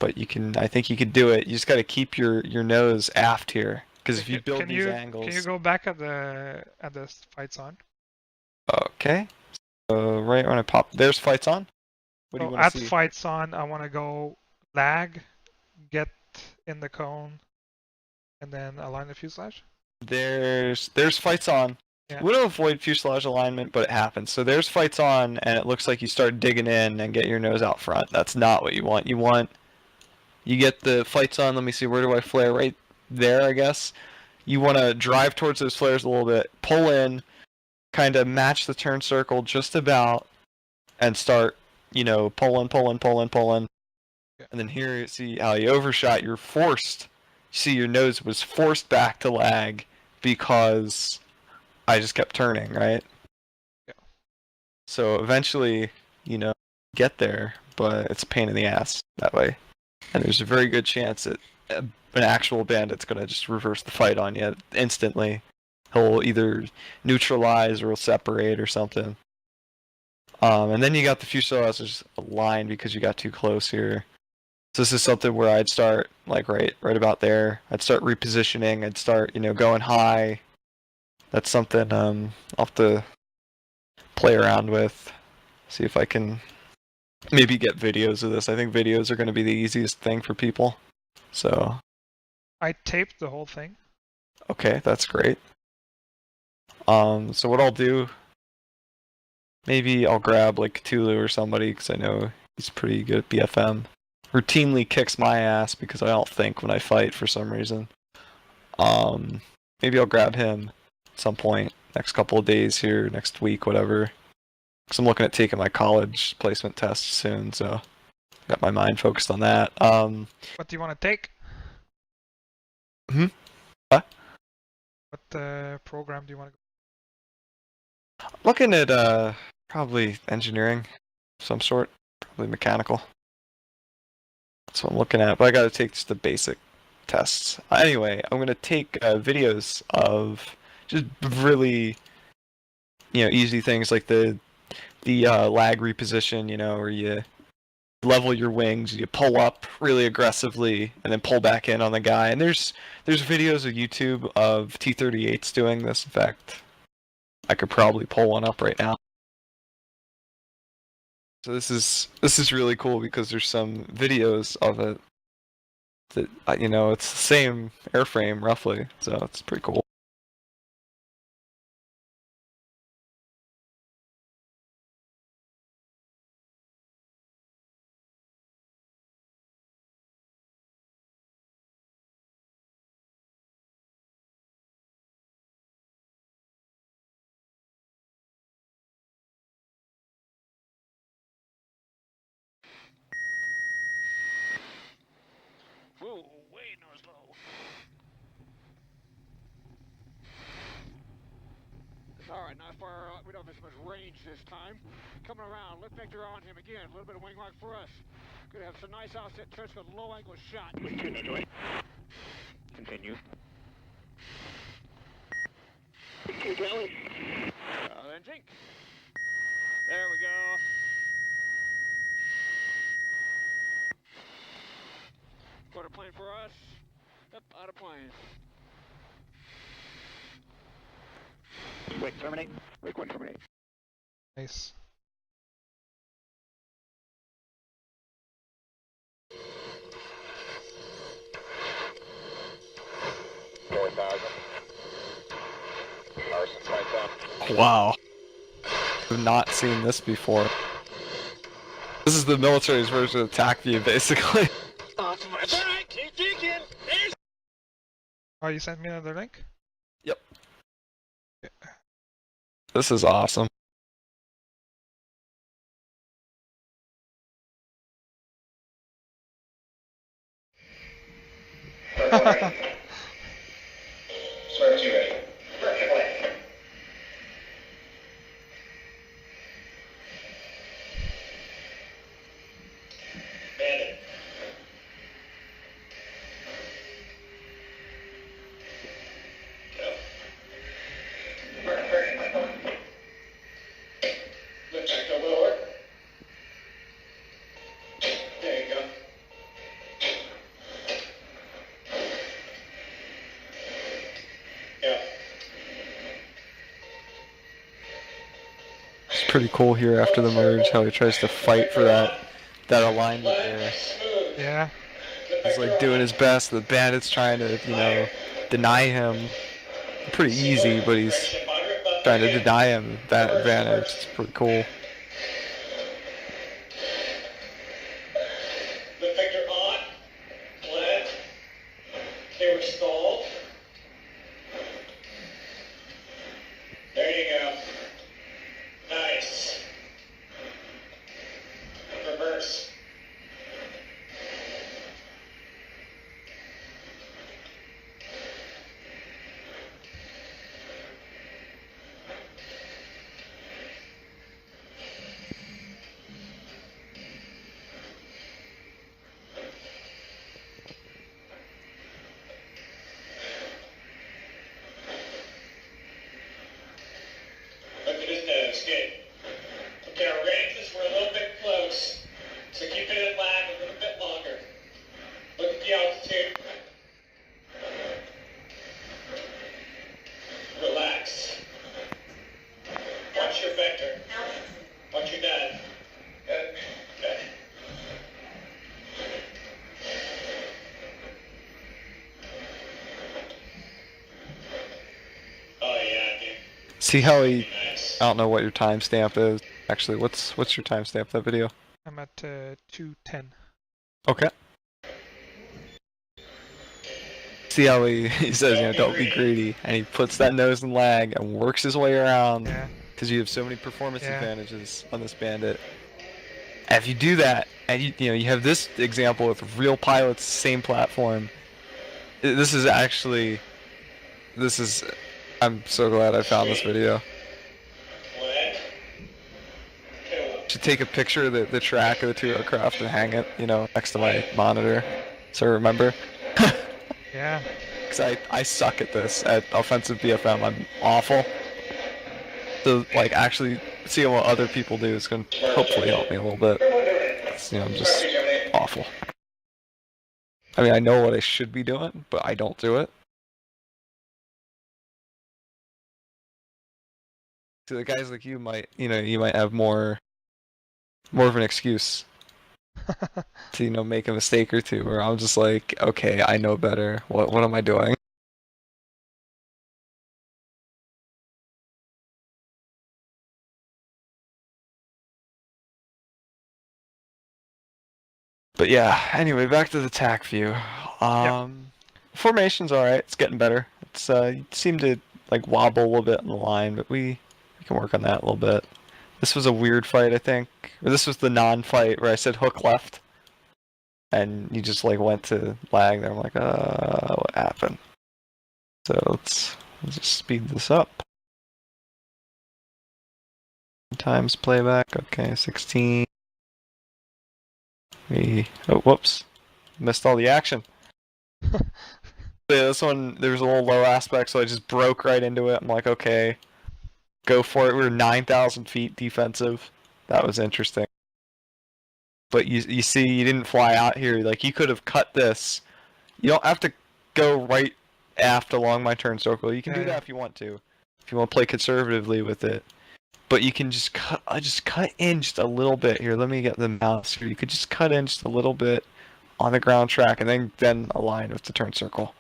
But I think you can do it. You just got to keep your nose aft here, because if you build these angles.
Can you go back at the fights on?
Okay. So right when I pop, there's fights on. What do you want to see?
At fights on, I want to go lag, get in the cone, and then align the fuselage.
There's fights on.
Yeah.
We don't avoid fuselage alignment, but it happens. So there's fights on, and it looks like you start digging in and get your nose out front. That's not what you want. You get the fights on. Let me see, where do I flare? Right there, I guess. You want to drive towards those flares a little bit, pull in, kind of match the turn circle just about, and start, you know, pulling. Yeah. And then here, you see how you overshot. You're forced. You see your nose was forced back to lag because I just kept turning, right?
Yeah.
So eventually, you know, get there, but it's a pain in the ass that way. And there's a very good chance that an actual bandit's gonna just reverse the fight on you instantly. He'll either neutralize or he'll separate or something. And then you got the fuselage aligned because you got too close here. So this is something where I'd start like right about there. I'd start repositioning. I'd start, you know, going high. That's something I'll have to play around with. See if I can maybe get videos of this. I think videos are going to be the easiest thing for people. So
I taped the whole thing.
Okay, that's great. So what I'll do, maybe I'll grab like Cthulhu or somebody, because I know he's pretty good at BFM. Routinely kicks my ass because I don't think when I fight for some reason. Maybe I'll grab him at some point, next couple of days here, next week, whatever. Because I'm looking at taking my college placement test soon, so got my mind focused on that.
What do you want to take?
What?
What program do you want to go?
Looking at probably engineering of some sort, probably mechanical. That's what I'm looking at, but I gotta take just the basic tests. Anyway, I'm gonna take videos of just really easy things like the lag reposition, where you level your wings, you pull up really aggressively, and then pull back in on the guy. And there's videos of YouTube of T-38s doing this. In fact, I could probably pull one up right now. So this is really cool because there's some videos of it that it's the same airframe roughly, so it's pretty cool.
Whoa, way no slow. Alright, not far out. We don't have as much range this time. Coming around, lift vector on him again. A little bit of wing lock for us. Gonna have some nice offset turns with a low angle shot. Continue. Keep going. Then jink. There we go. Quarter plane for us. Yep, out of plane. Wait, terminate. Wait, one terminate.
Nice.
Wow. I've not seen this before. This is the military's version of attack view, basically.
Oh, you sent me another link?
Yep. This is awesome.
Sortie ready. Perfectly. Bandit. Go. Perfect. Lift check to lower. There you go. Yeah.
It's pretty cool here after the merge how he tries to fight for that alignment there.
Yeah.
He's like doing his best. The bandit's trying to, deny him. Pretty easy, but he's trying to deny him that advantage. It's pretty cool.
The vector on. Land. They were stalled. There you go. Nice. Reverse. Look at his nose, good. Okay, our ranges were a little bit close, so keep it in lag a little bit longer. Look at the altitude. Relax. Watch your vector. Watch your dad. Good. Good. Oh yeah, dude.
See how he?
Nice.
I don't know what your timestamp is. Actually, what's your timestamp that video?
I'm at 2:10.
Okay. See how he says, don't be greedy, and he puts that nose in lag and works his way around
Yeah.
because you have so many performance
Yeah.
advantages on this bandit. And if you do that, and you have this example with real pilots, same platform. I'm so glad I found this video.
Land.
Should take a picture of the track of the two aircraft and hang it, next to my monitor, so I remember.
Yeah.
Because I suck at this, at offensive BFM. I'm awful. So like actually seeing what other people do is going to hopefully help me a little bit. You know, I'm just awful. I mean, I know what I should be doing, but I don't do it. So the guys like you might, you might have more of an excuse to, make a mistake or two, where I'm just like, okay, I know better. What am I doing? But yeah, anyway, back to the tack view. Formation's alright, it's getting better. It's you seem to like wobble a little bit on the line, but we can work on that a little bit. This was a weird fight, I think. Or this was the non-fight where I said hook left. And you just like went to lag there. I'm like, what happened? So let's just speed this up. Times playback, okay, 16. Oh, whoops. Missed all the action. Yeah, this one, there was a little low aspect, so I just broke right into it. I'm like, okay, go for it. We were 9,000 feet defensive. That was interesting. But you see, you didn't fly out here. Like, you could have cut this. You don't have to go right aft along my turn circle. You can do that if you want to. If you want to play conservatively with it. But you can just cut in just a little bit here. Let me get the mouse here. You could just cut in just a little bit on the ground track and then align with the turn circle.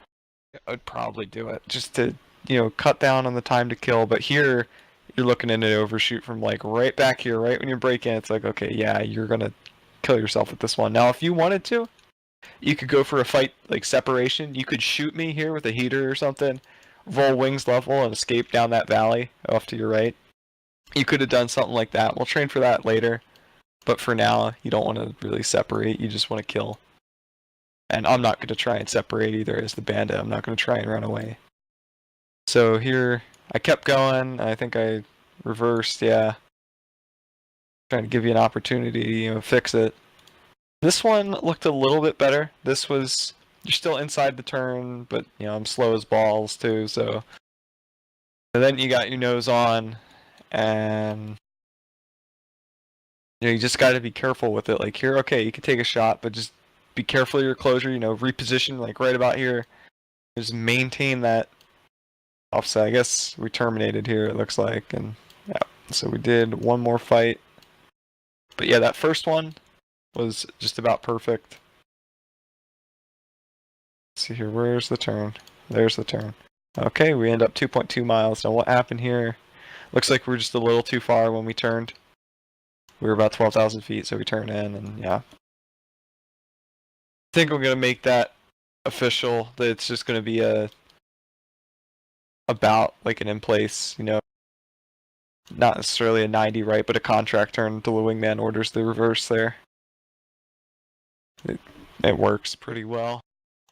I would probably do it just to, cut down on the time to kill. But here, you're looking at an overshoot from like right back here, right when you break in. It's like, okay, yeah, you're gonna kill yourself with this one. Now, if you wanted to, you could go for a fight like separation. You could shoot me here with a heater or something, roll wings level and escape down that valley off to your right. You could have done something like that. We'll train for that later. But for now, you don't want to really separate. You just want to kill. And I'm not going to try and separate either as the bandit. I'm not going to try and run away. So here, I kept going. I think I reversed, yeah. Trying to give you an opportunity to, fix it. This one looked a little bit better. This was, you're still inside the turn, but, I'm slow as balls too, so. And then you got your nose on, and you just got to be careful with it. Like here, okay, you can take a shot, but just be careful of your closure. Reposition like right about here. Just maintain that offset. I guess we terminated here. It looks like, and yeah. So we did one more fight, but yeah, that first one was just about perfect. Let's see here. Where's the turn? There's the turn. Okay, we end up 2.2 miles. Now what happened here? Looks like we're just a little too far when we turned. We were about 12,000 feet, so we turned in, and yeah. I think we're going to make that official, that it's just going to be about like an in-place, not necessarily a 90, right, but a contract turn until the wingman orders the reverse there. It works pretty well.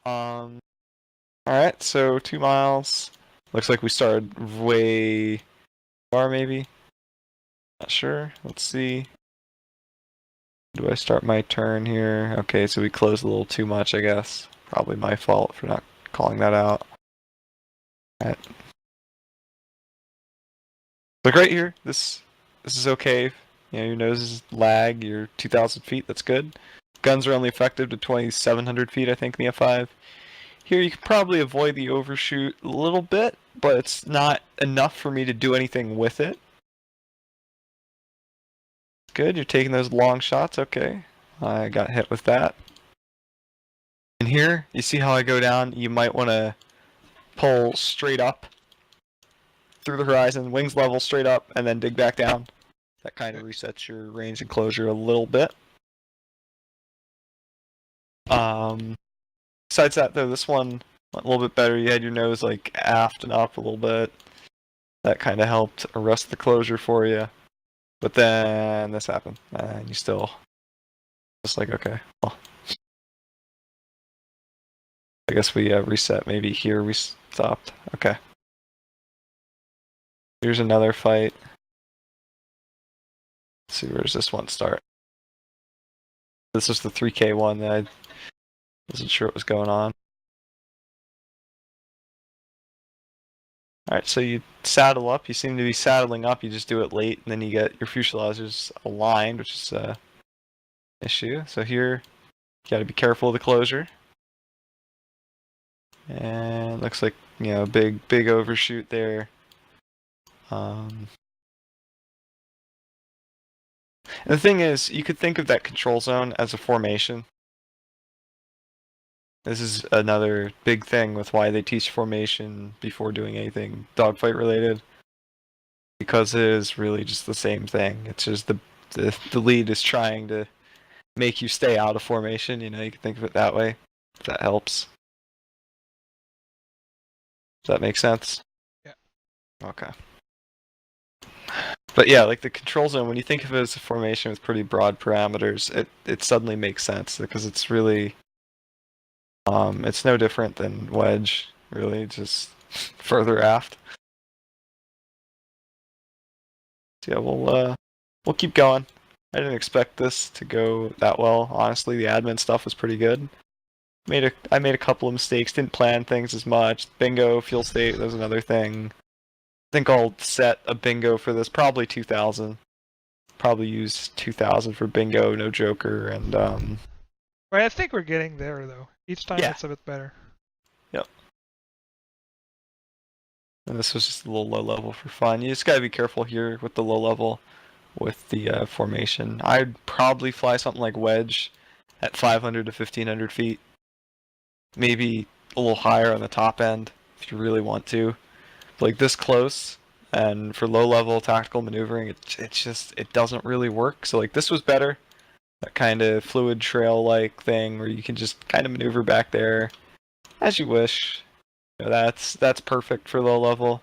Alright, so 2 miles. Looks like we started way far, maybe. Not sure. Let's see. Do I start my turn here? Okay, so we closed a little too much, I guess. Probably my fault for not calling that out. Alright. Look right here. This is okay. Your nose is lag. You're 2,000 feet. That's good. Guns are only effective to 2,700 feet, I think, in the F-5. Here you can probably avoid the overshoot a little bit, but it's not enough for me to do anything with it. Good, you're taking those long shots, okay. I got hit with that. And here, you see how I go down? You might want to pull straight up through the horizon, wings level straight up, and then dig back down. That kind of resets your range and closure a little bit. Besides that, though, this one went a little bit better. You had your nose like aft and up a little bit. That kind of helped arrest the closure for you. But then this happened, and you still just like, okay, well, I guess we reset. Maybe here we stopped. Okay. Here's another fight. Let's see, where does this one start? This is the 3K one that I wasn't sure what was going on. Alright, so you saddle up. You seem to be saddling up. You just do it late, and then you get your fuselages aligned, which is an issue. So here, you gotta be careful of the closure. And looks like, you know, big overshoot there. And the thing is, you could think of that control zone as a formation. This is another big thing with why they teach formation before doing anything dogfight related. Because it is really just the same thing. It's just the lead is trying to make you stay out of formation. You know, you can think of it that way. If that helps. Does that make sense?
Yeah.
Okay. But yeah, like the control zone, when you think of it as a formation with pretty broad parameters, it suddenly makes sense because it's really, it's no different than wedge, really, just further aft. So yeah, we'll keep going. I didn't expect this to go that well. Honestly, the admin stuff was pretty good. I made a couple of mistakes, didn't plan things as much. Bingo, fuel state, that was another thing. I think I'll set a bingo for this, probably 2,000. Probably use 2,000 for bingo, no joker, and
Right, I think we're getting there though. Each time
Yeah.
it's a bit better.
Yep. And this was just a little low level for fun. You just gotta be careful here with the low level, with the formation. I'd probably fly something like wedge at 500 to 1,500 feet. Maybe a little higher on the top end if you really want to. Like this close, and for low level tactical maneuvering, it doesn't really work. So like this was better, that kind of fluid trail like thing where you can just kind of maneuver back there as you wish. You know, that's perfect for low level.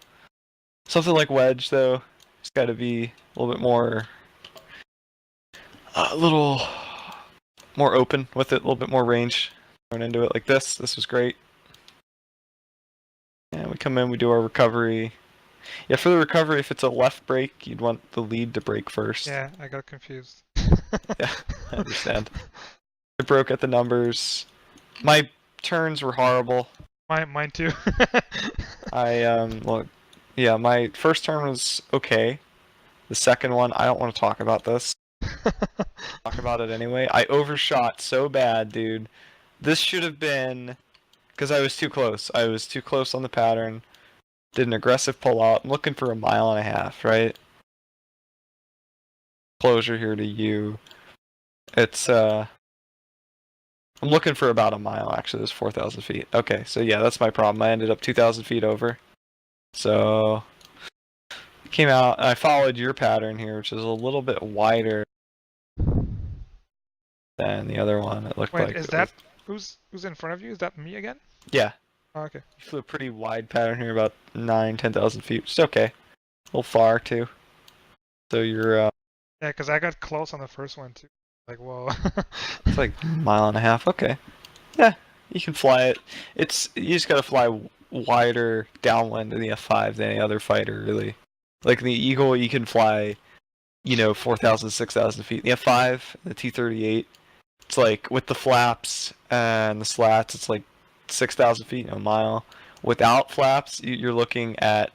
Something like wedge though, it's got to be a little bit more, a little more open with it, a little bit more range thrown into it. Like this was great. And we come in, we do our recovery. Yeah, for the recovery, if it's a left brake, you'd want the lead to brake first.
Yeah, I got confused.
Yeah, I understand. I broke at the numbers. My turns were horrible.
Mine too.
Well, yeah, my first turn was okay. The second one, I don't want to talk about this. Talk about it anyway. I overshot so bad, dude. This should have been... Because I was too close. I was too close on the pattern. Did an aggressive pull out. I'm looking for 1.5 miles, right? Closure here to you. It's, I'm looking for about 1 mile, actually. It's 4,000 feet. Okay, so yeah, that's my problem. I ended up 2,000 feet over. So, came out, and I followed your pattern here, which is a little bit wider than the other one. It looked
Wait,
like...
is that... Who's in front of you? Is that me again?
Yeah.
Oh, okay.
You flew a pretty wide pattern here, about 10,000 feet, which is okay. A little far, too. So you're,
Yeah, because I got close on the first one, too. Like, whoa.
it's like 1.5 miles, okay. Yeah, you can fly it. You just gotta fly wider downwind in the F-5 than any other fighter, really. Like in the Eagle, you can fly, 4,000, 6,000 feet. In the F-5, the T-38, it's like, with the flaps and the slats, it's like 6,000 feet, a mile. Without flaps, you're looking at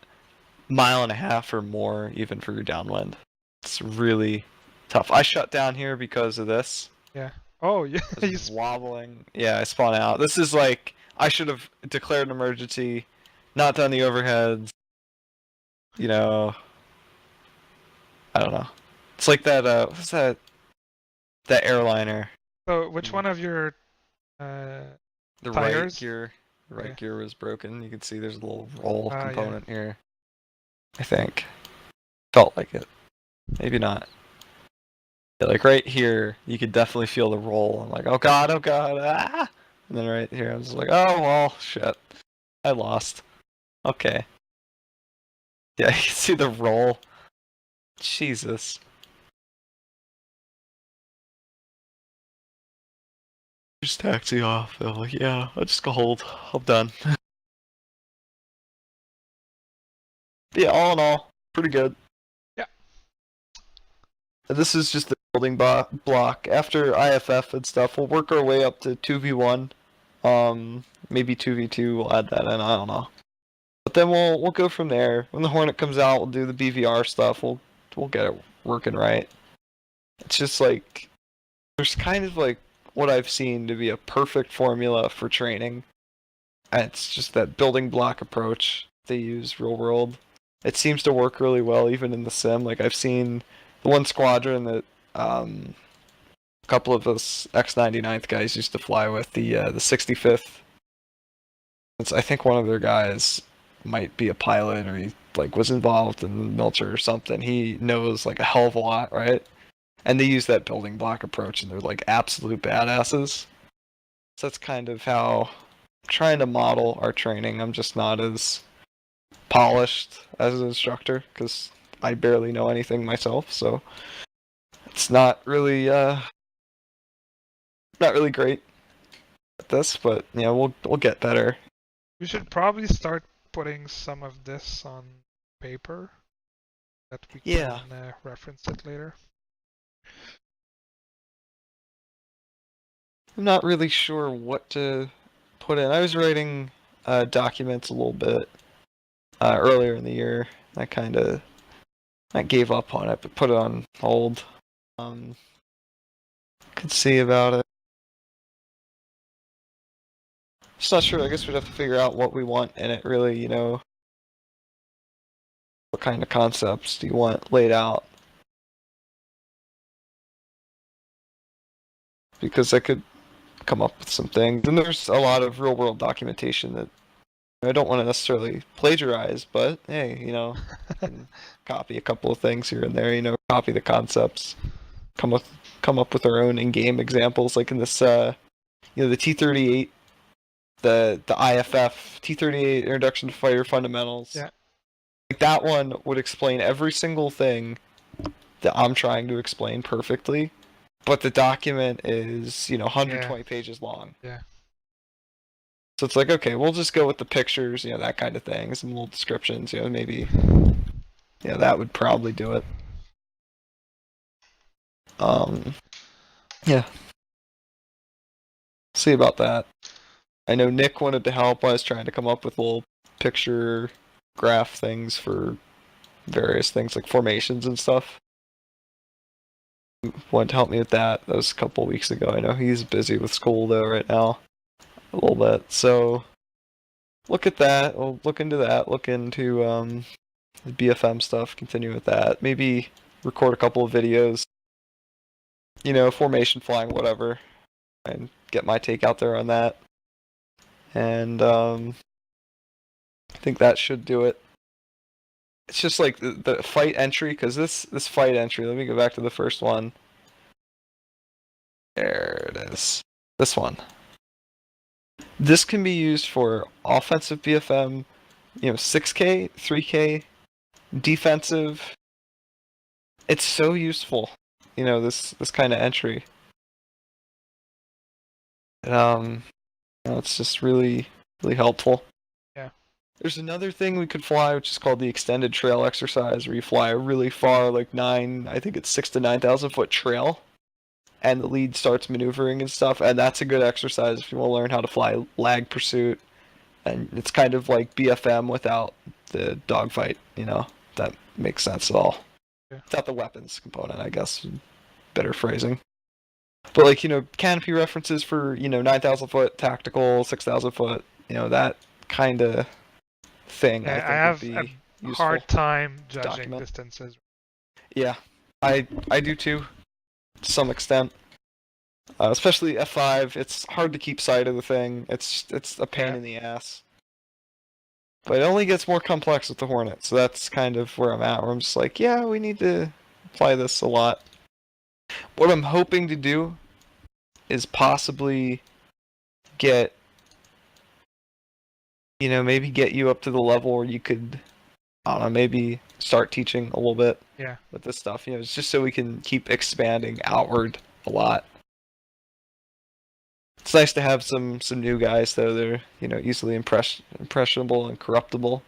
1.5 miles or more, even for your downwind. It's really tough. I shut down here because of this.
Yeah. Oh, yeah.
I was wobbling. Yeah, I spawn out. This is like, I should have declared an emergency, not done the overheads. I don't know. It's like that, what's that airliner?
So, which one of your
The
tires?
right gear was broken. You can see there's a little roll
Yeah.
component here. I think. Felt like it. Maybe not. Yeah, like right here, you could definitely feel the roll. I'm like, oh god, ah! And then right here, I was like, oh well, shit. I lost. Okay. Yeah, you can see the roll. Jesus. Just taxi off. I'm like, yeah, I'll just go hold. I'm done. Yeah, all in all, pretty good.
Yeah.
And this is just the building block. After IFF and stuff, we'll work our way up to 2v1. Maybe 2v2, we'll add that in, I don't know. But then we'll go from there. When the Hornet comes out, we'll do the BVR stuff. We'll get it working right. It's just like there's kind of like what I've seen to be a perfect formula for training. And it's just that building block approach they use real world. It seems to work really well even in the sim. Like I've seen the one squadron that a couple of us X-99th guys used to fly with, the 65th. I think one of their guys might be a pilot, or he like was involved in the military or something. He knows like a hell of a lot, right? And they use that building block approach, and they're like absolute badasses. So that's kind of how I'm trying to model our training. I'm just not as polished as an instructor because I barely know anything myself, so it's not really great at this, but you know, we'll get better.
We should probably start putting some of this on paper that we can reference it later.
I'm not really sure what to put in. I was writing documents a little bit earlier in the year. I gave up on it, but put it on hold. Could see about it. Just not sure. I guess we'd have to figure out what we want in it, really, you know. What kind of concepts do you want laid out? Because I could come up with some things. And there's a lot of real world documentation that I don't want to necessarily plagiarize, but hey, you know, I can copy a couple of things here and there, you know, copy the concepts, come up with our own in-game examples, like in this you know, the T-38, the IFF T-38 Introduction to Fighter Fundamentals.
Yeah.
Like that one would explain every single thing that I'm trying to explain perfectly, but the document is, you know, 120 pages long.
Yeah.
So it's like, okay, we'll just go with the pictures, you know, that kind of thing, some little descriptions, you know, maybe, yeah, that would probably do it. Yeah. See about that. I know Nick wanted to help. I was trying to come up with little picture graph things for various things like formations and stuff. He wanted to help me with that. That was a couple weeks ago. I know he's busy with school though right now. A little bit. So look at that. We'll look into that. Look into the BFM stuff. Continue with that. Maybe record a couple of videos. You know, formation flying, whatever. And get my take out there on that. And I think that should do it. It's just like the fight entry, because this fight entry, let me go back to the first one. There it is. This one. This can be used for offensive BFM, you know, 6K, 3K, defensive. It's so useful, you know, this kind of entry. And, you know, it's just really, really helpful.
Yeah.
There's another thing we could fly, which is called the extended trail exercise, where you fly a really far, like 6,000 to 9,000 foot trail, and the lead starts maneuvering and stuff, and that's a good exercise if you want to learn how to fly lag pursuit. And it's kind of like BFM without the dogfight, you know, if that makes sense at all.
Yeah.
Without the weapons component, I guess, better phrasing. But like, you know, canopy references for, you know, 9,000 foot tactical, 6,000 foot, you know, that kind of thing.
Yeah,
I think
I have
would be
a
useful.
hard time judging
document.
distances.
Yeah, I do too, to some extent. Especially F5, it's hard to keep sight of the thing. It's a pain in the ass. But it only gets more complex with the Hornet, so that's kind of where I'm at, where I'm just like, yeah, we need to apply this a lot. What I'm hoping to do is possibly get, you know, maybe get you up to the level where you could, I don't know, maybe start teaching a little bit with this stuff. You know, it's just so we can keep expanding outward a lot. It's nice to have some new guys, though. They're, you know, easily impressionable and corruptible.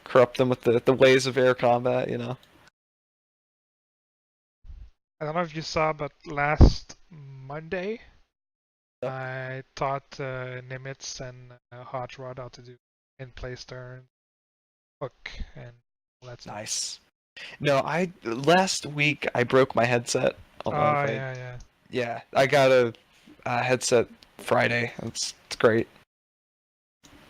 Corrupt them with the ways of air combat, you know.
I don't know if you saw, but last Monday, I taught Nimitz and Hot Rod how to do in-place turn. hook and all that stuff.
Nice. No, last week I broke my headset.
Oh, yeah.
Yeah, I got a headset Friday. It's great.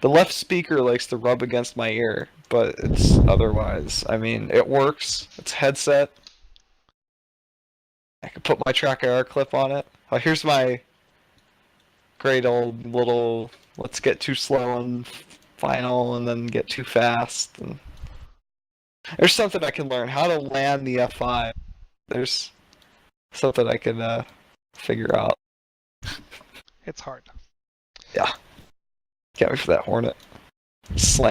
The left speaker likes to rub against my ear, but it's otherwise. I mean, it works. It's a headset. I can put my track AR clip on it. Oh, here's my great old little let's get too slow and final and then get too fast. And there's something I can learn. How to land the F-5. There's something I can figure out.
It's hard.
Yeah. Can't wait for that Hornet. Slam.